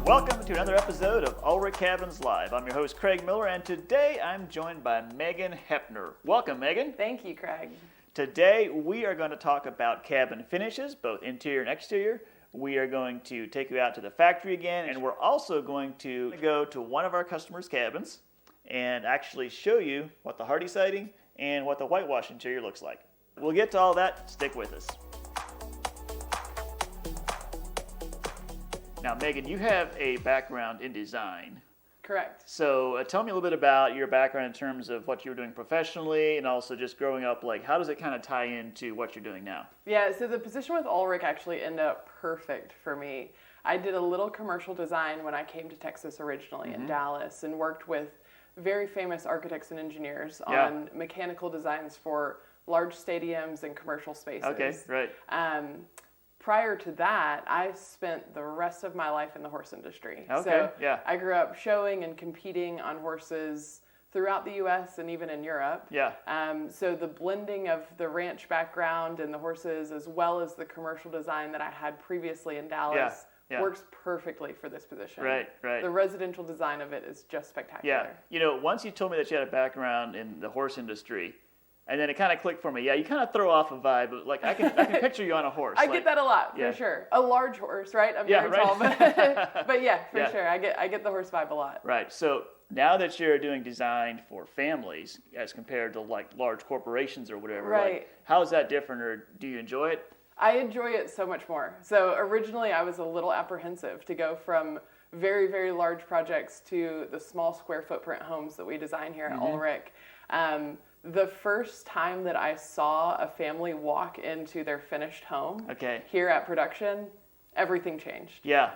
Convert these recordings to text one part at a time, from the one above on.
Welcome to another episode of Ulrich Cabins Live. I'm your host, Craig Miller, and today I'm joined by Megan Hephner. Welcome, Megan. Thank you, Craig. Today we are going to talk about cabin finishes, both interior and exterior. We are going to take you out to the factory again, and we're also going to go to one of our customers' cabins and actually show you what the HARDIE siding and what the whitewash interior looks like. We'll get to all that. Stick with us. Now, Megan, you have a background in design. Correct. So tell me a little bit about your background in terms of what you were doing professionally and also just growing up. Like, how does it kind of tie into what you're doing now? Yeah, so the position with Ulrich actually ended up perfect for me. I did a little commercial design when I came to Texas originally in Dallas and worked with very famous architects and engineers on mechanical designs for large stadiums and commercial spaces. Okay, right. Prior to that, I spent the rest of my life in the horse industry. Okay, so yeah. I grew up showing and competing on horses throughout the U.S. and even in Europe. Yeah. So the blending of the ranch background and the horses, as well as the commercial design that I had previously in Dallas, works perfectly for this position. Right, right. The residential design of it is just spectacular. Yeah. You know, once you told me that you had a background in the horse industry, and then it kind of clicked for me. Yeah, you kind of throw off a vibe, but like I can picture you on a horse. I get that a lot, for sure. A large horse, right? I'm very tall, but yeah, for sure. I get the horse vibe a lot. Right. So now that you're doing design for families as compared to like large corporations or whatever, right? Like, how is that different, or do you enjoy it? I enjoy it so much more. So originally I was a little apprehensive to go from very, very large projects to the small square footprint homes that we design here at Ulrich. The first time that I saw a family walk into their finished home here at production, everything changed. Yeah.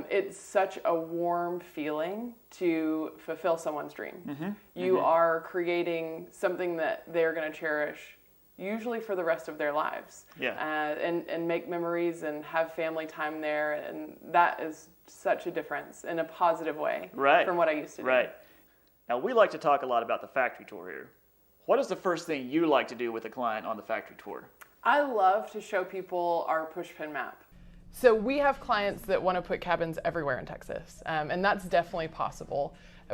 It's such a warm feeling to fulfill someone's dream. You are creating something that they're going to cherish, usually for the rest of their lives. Yeah. And make memories and have family time there. And that is such a difference in a positive way from what I used to do. Right. Now, we like to talk a lot about the factory tour here. What is the first thing you like to do with a client on the factory tour? I love to show people our push-pin map. So we have clients that want to put cabins everywhere in Texas, and that's definitely possible.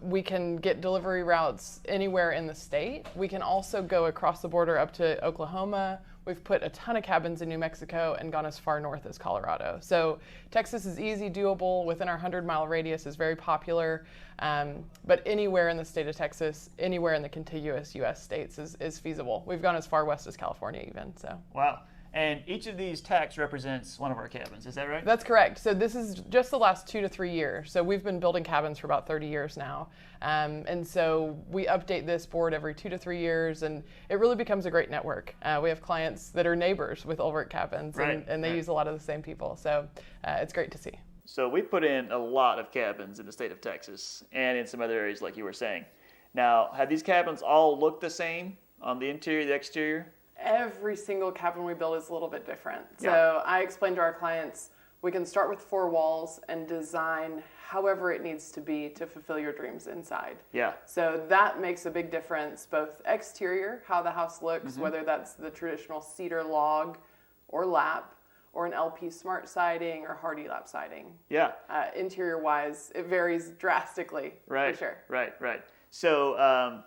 We can get delivery routes anywhere in the state. We can also go across the border up to Oklahoma. We've put a ton of cabins in New Mexico and gone as far north as Colorado. So Texas is easy, doable, within our 100-mile radius is very popular. But anywhere in the state of Texas, anywhere in the contiguous U.S. states is feasible. We've gone as far west as California even. So. Wow. And each of these tacks represents one of our cabins, is that right? That's correct. So this is just the last 2 to 3 years. So we've been building cabins for about 30 years now. And so we update this board every 2 to 3 years, and it really becomes a great network. We have clients that are neighbors with Ulrich Cabins, and they use a lot of the same people. So it's great to see. So we put in a lot of cabins in the state of Texas and in some other areas like you were saying. Now, have these cabins all looked the same on the interior, the exterior? Every single cabin we build is a little bit different. So I explain to our clients, we can start with 4 walls and design however it needs to be to fulfill your dreams inside. Yeah. So that makes a big difference, both exterior, how the house looks, whether that's the traditional cedar log or lap, or an LP smart siding or HARDIE lap siding. Yeah. Interior wise, it varies drastically, for sure. Right. So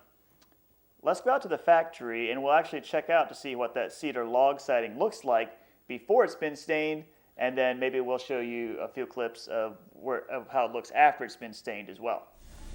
let's go out to the factory and we'll actually check out to see what that cedar log siding looks like before it's been stained, and then maybe we'll show you a few clips of how it looks after it's been stained as well.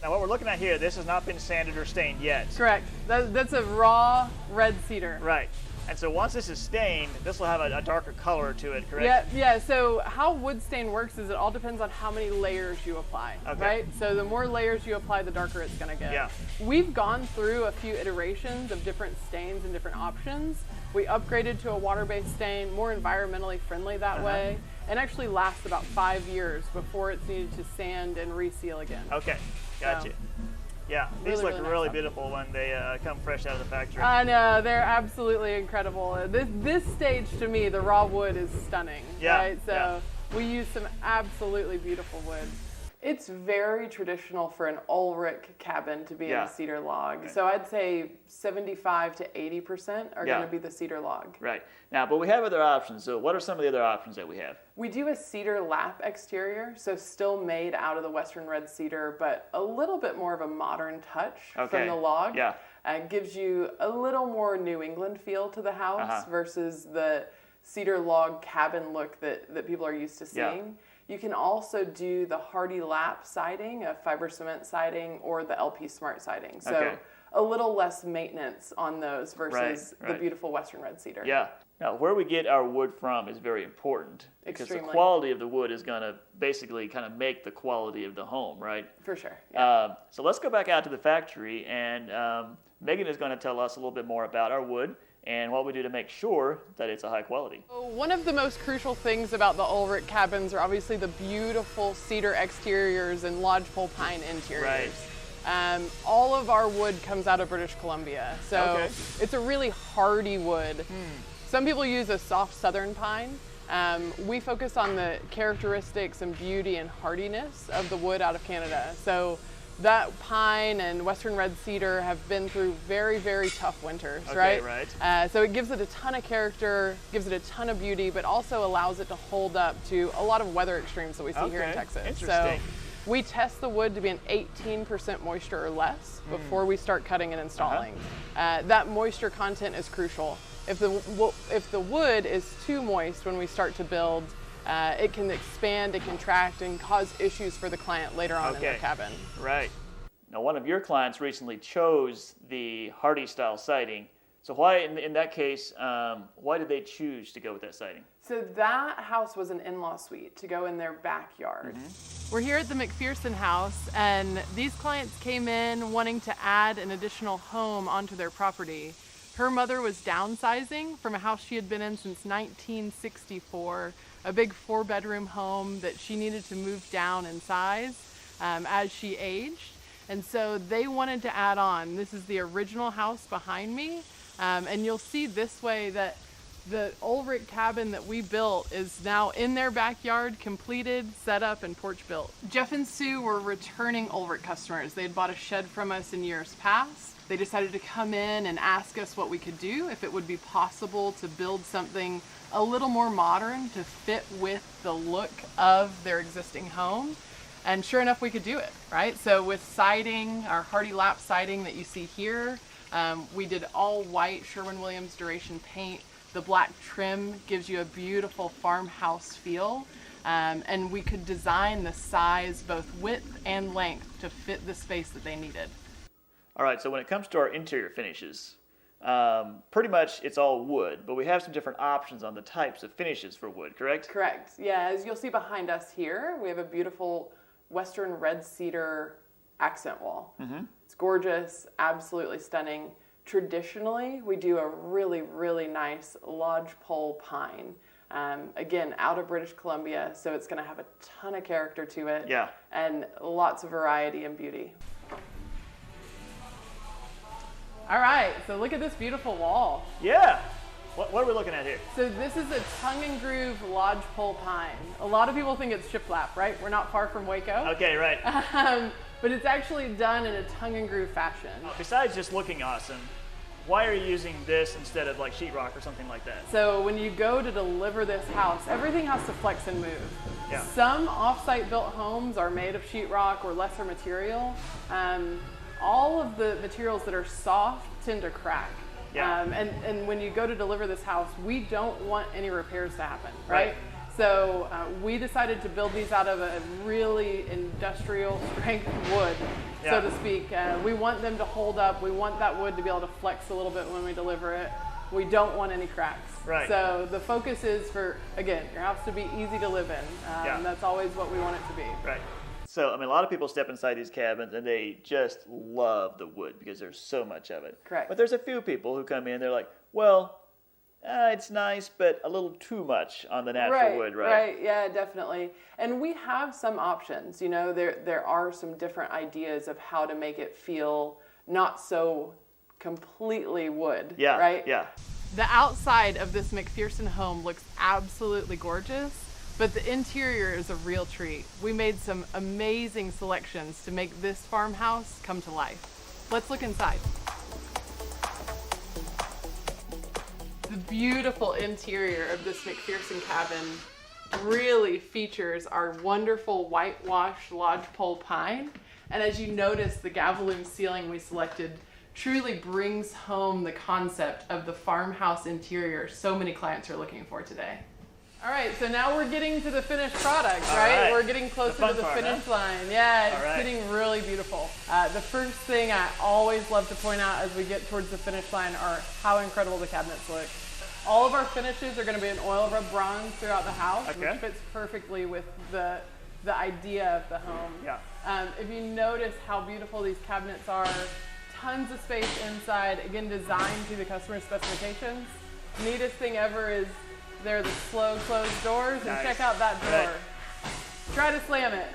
Now what we're looking at here, this has not been sanded or stained yet. Correct. That's a raw red cedar. Right. And so once this is stained, this will have a darker color to it, correct? Yeah. So how wood stain works is it all depends on how many layers you apply, right? So the more layers you apply, the darker it's going to get. Yeah. We've gone through a few iterations of different stains and different options. We upgraded to a water-based stain, more environmentally friendly that way, and actually lasts about 5 years before it's needed to sand and reseal again. Okay, gotcha. So, yeah, these look nice really beautiful when they come fresh out of the factory. I know, they're absolutely incredible. This stage, to me, the raw wood is stunning. Yeah, right? So we use some absolutely beautiful wood. It's very traditional for an Ulrich cabin to be in a cedar log. Okay. So I'd say 75 to 80% are going to be the cedar log. Right. Now, but we have other options. So what are some of the other options that we have? We do a cedar lap exterior, so still made out of the western red cedar, but a little bit more of a modern touch from the log. Yeah. Gives you a little more New England feel to the house versus the cedar log cabin look that people are used to seeing. Yeah. You can also do the HARDIE lap siding, a fiber cement siding, or the LP Smart siding. So a little less maintenance on those versus the beautiful western red cedar. Yeah. Now, where we get our wood from is very important because Extremely. the quality of the wood is going to basically kind of make the quality of the home, right? For sure. Yeah. So let's go back out to the factory, and Megan is going to tell us a little bit more about our wood and what we do to make sure that it's a high quality. One of the most crucial things about the Ulrich cabins are obviously the beautiful cedar exteriors and lodgepole pine interiors. Right. All of our wood comes out of British Columbia, so it's a really hardy wood. Some people use a soft southern pine. We focus on the characteristics and beauty and hardiness of the wood out of Canada. So that pine and western red cedar have been through very, very tough winters, right? So it gives it a ton of character, gives it a ton of beauty, but also allows it to hold up to a lot of weather extremes that we see here in Texas. So we test the wood to be an 18% moisture or less before we start cutting and installing. That moisture content is crucial. If the wood is too moist when we start to build, it can expand, it can contract, and cause issues for the client later on in their cabin. Right. Now, one of your clients recently chose the HARDIE style siding. So why, in that case, why did they choose to go with that siding? So that house was an in-law suite to go in their backyard. We're here at the McPherson house, and these clients came in wanting to add an additional home onto their property. Her mother was downsizing from a house she had been in since 1964, a big 4-bedroom home that she needed to move down in size as she aged. And so they wanted to add on. This is the original house behind me. And you'll see this way that the Ulrich cabin that we built is now in their backyard, completed, set up, and porch built. Jeff and Sue were returning Ulrich customers. They had bought a shed from us in years past. They decided to come in and ask us what we could do, if it would be possible to build something a little more modern to fit with the look of their existing home. And sure enough, we could do it, right? So with siding, our HARDIE lap siding that you see here, we did all white Sherwin-Williams duration paint. The black trim gives you a beautiful farmhouse feel. And we could design the size, both width and length, to fit the space that they needed. All right, so when it comes to our interior finishes, pretty much it's all wood, but we have some different options on the types of finishes for wood, correct? Correct. Yeah, as you'll see behind us here, we have a beautiful western red cedar accent wall. It's gorgeous, absolutely stunning. Traditionally, we do a really, really nice lodgepole pine. Again, out of British Columbia, so it's going to have a ton of character to it. Yeah. And lots of variety and beauty. All right, so look at this beautiful wall. Yeah. What are we looking at here? So this is a tongue and groove lodgepole pine. A lot of people think it's shiplap, right? We're not far from Waco. Okay, right. But it's actually done in a tongue and groove fashion. Besides just looking awesome, why are you using this instead of like sheetrock or something like that? So when you go to deliver this house, everything has to flex and move. Yeah. Some off-site built homes are made of sheetrock or lesser material. All of the materials that are soft tend to crack. Yeah. And when you go to deliver this house, we don't want any repairs to happen, right? So we decided to build these out of a really industrial strength wood, so to speak. We want them to hold up. We want that wood to be able to flex a little bit when we deliver it. We don't want any cracks. Right. So the focus is for, again, your house to be easy to live in. That's always what we want it to be. Right. So, I mean, a lot of people step inside these cabins and they just love the wood because there's so much of it. Correct. But there's a few people who come in, they're like, well, it's nice, but a little too much on the natural wood, right? Right, yeah, definitely. And we have some options. You know, there are some different ideas of how to make it feel not so completely wood, right? Yeah. The outside of this McPherson home looks absolutely gorgeous. but the interior is a real treat. We made some amazing selections to make this farmhouse come to life. Let's look inside. The beautiful interior of this McPherson cabin really features our wonderful whitewashed lodgepole pine. And as you notice, the gavel-loom ceiling we selected truly brings home the concept of the farmhouse interior so many clients are looking for today. All right, so now we're getting to the finished product, right? We're getting closer to the finish line. Yeah, it's getting really beautiful. The first thing I always love to point out as we get towards the finish line are how incredible the cabinets look. All of our finishes are going to be an oil rub bronze throughout the house, which fits perfectly with the idea of the home. Yeah. If you notice how beautiful these cabinets are, tons of space inside, again designed to the customer specifications. Neatest thing ever is they're the slow closed doors, and check out that door. Try to slam it.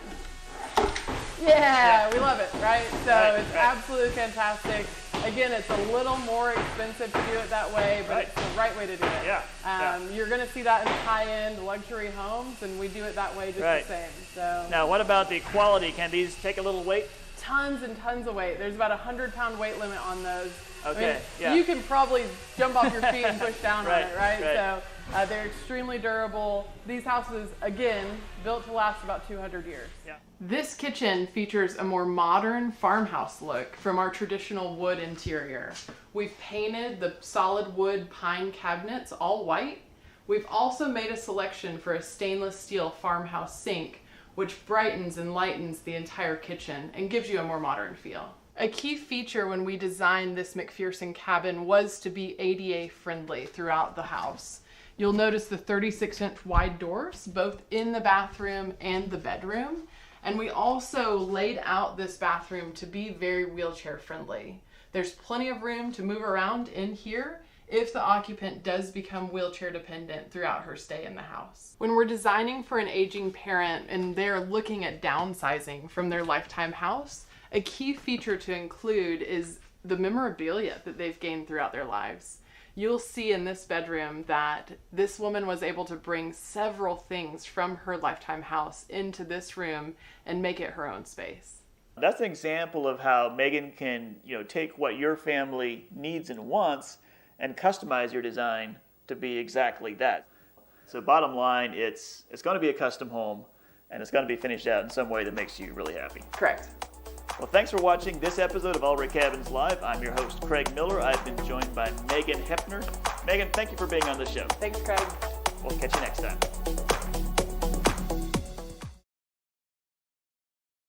Yeah, we love it, right? So it's absolutely fantastic. Again, it's a little more expensive to do it that way, but it's the right way to do it. You're going to see that in high-end luxury homes, and we do it that way just the same. So now, what about the quality? Can these take a little weight? Tons and tons of weight. There's about a 100-pound weight limit on those. Okay. I mean, you can probably jump off your feet and push down on it, right? So they're extremely durable. These houses, again, built to last about 200 years. Yeah. This kitchen features a more modern farmhouse look from our traditional wood interior. We've painted the solid wood pine cabinets all white. We've also made a selection for a stainless steel farmhouse sink, which brightens and lightens the entire kitchen and gives you a more modern feel. A key feature when we designed this McPherson cabin was to be ADA friendly throughout the house. You'll notice the 36-inch wide doors, both in the bathroom and the bedroom. And we also laid out this bathroom to be very wheelchair friendly. There's plenty of room to move around in here if the occupant does become wheelchair dependent throughout her stay in the house. When we're designing for an aging parent and they're looking at downsizing from their lifetime house, a key feature to include is the memorabilia that they've gained throughout their lives. You'll see in this bedroom that this woman was able to bring several things from her lifetime house into this room and make it her own space. That's an example of how Megan can, take what your family needs and wants and customize your design to be exactly that. So bottom line, it's going to be a custom home, and it's going to be finished out in some way that makes you really happy. Correct. Well, thanks for watching this episode of Ulrich Cabins Live. I'm your host, Craig Miller. I've been joined by Megan Hephner. Megan, thank you for being on the show. Thanks, Craig. We'll catch you next time.